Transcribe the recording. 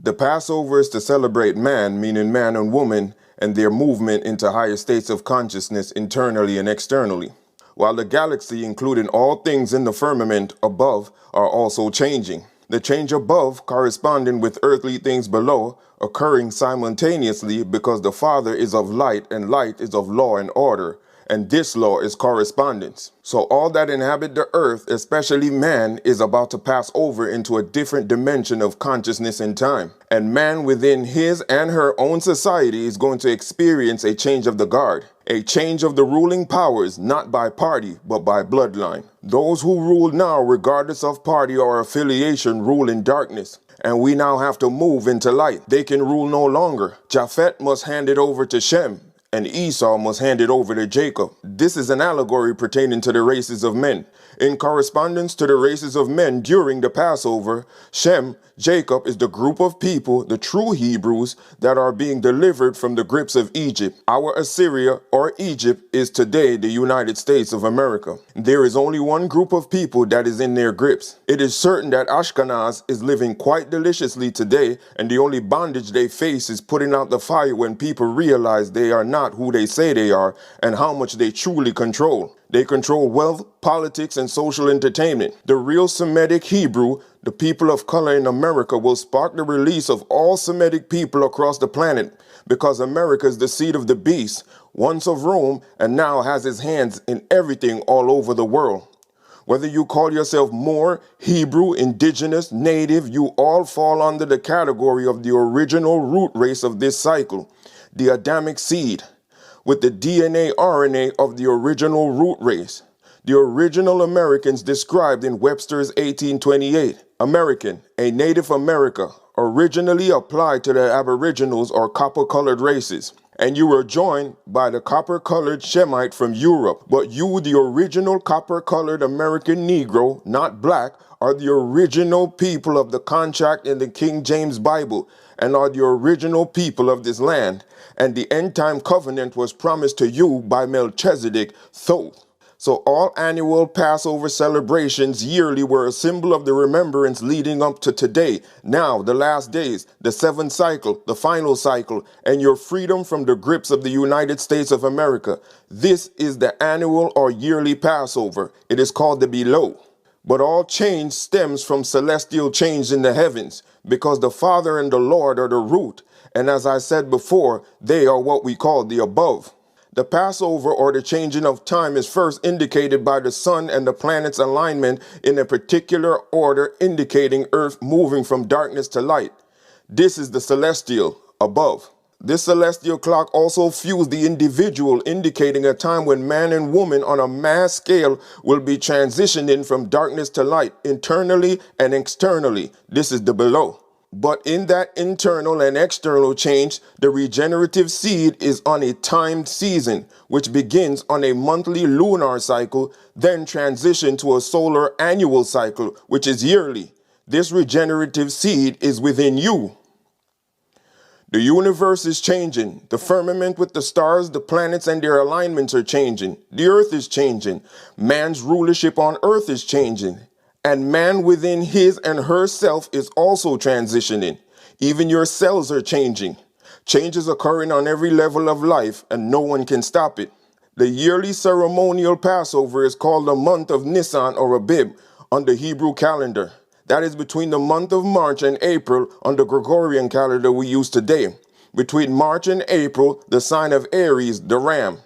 The Passover is to celebrate man, meaning man and woman, and their movement into higher states of consciousness internally and externally, while the galaxy, including all things in the firmament above, are also changing. The change above corresponding with earthly things below, occurring simultaneously because the Father is of light and light is of law and order, and this law is correspondence. So all that inhabit the earth, especially man, is about to pass over into a different dimension of consciousness and time. And man within his and her own society is going to experience a change of the guard, a change of the ruling powers, not by party, but by bloodline. Those who rule now, regardless of party or affiliation, rule in darkness. And we now have to move into light. They can rule no longer. Japhet must hand it over to Shem, and Esau must hand it over to Jacob. This is an allegory pertaining to the races of men. In correspondence to the races of men during the Passover, Shem, Jacob, is the group of people, the true Hebrews, that are being delivered from the grips of Egypt. Our Assyria, or Egypt, is today the United States of America. There is only one group of people that is in their grips. It is certain that Ashkenaz is living quite deliciously today, and the only bondage they face is putting out the fire when people realize they are not who they say they are and how much they truly control. They control wealth, politics, and social entertainment. The real Semitic Hebrew, the people of color in America, will spark the release of all Semitic people across the planet, because America is the seed of the beast, once of Rome, and now has his hands in everything all over the world. Whether you call yourself Moor, Hebrew, Indigenous, Native, you all fall under the category of the original root race of this cycle, the Adamic seed, with the DNA RNA of the original root race. The original Americans described in Webster's 1828. American, a Native America, originally applied to the Aboriginals or copper-colored races. And you were joined by the copper-colored Shemite from Europe. But you, the original copper-colored American Negro, not black, are the original people of the contract in the King James Bible and are the original people of this land. And the end-time covenant was promised to you by Melchizedek, Thoth. So all annual Passover celebrations yearly were a symbol of the remembrance leading up to today, now, the last days, the seventh cycle, the final cycle, and your freedom from the grips of the United States of America. This is the annual or yearly Passover. It is called the Below. But all change stems from celestial change in the heavens, because the Father and the Lord are the root. And as I said before, they are what we call the above. The Passover, or the changing of time, is first indicated by the sun and the planets' alignment in a particular order, indicating Earth moving from darkness to light. This is the celestial, above. This celestial clock also fuels the individual, indicating a time when man and woman on a mass scale will be transitioning from darkness to light, internally and externally. This is the below. But in that internal and external change, the regenerative seed is on a timed season, which begins on a monthly lunar cycle, then transition to a solar annual cycle, which is yearly. This regenerative seed is within you. The universe is changing. The firmament with the stars, the planets, and their alignments are changing. The earth is changing. Man's rulership on earth is changing. And man within his and herself is also transitioning. Even your cells are changing. Change is occurring on every level of life, and no one can stop it. The yearly ceremonial Passover is called the month of Nisan or Abib on the Hebrew calendar. That is between the month of March and April on the Gregorian calendar we use today. Between March and April, the sign of Aries, the ram.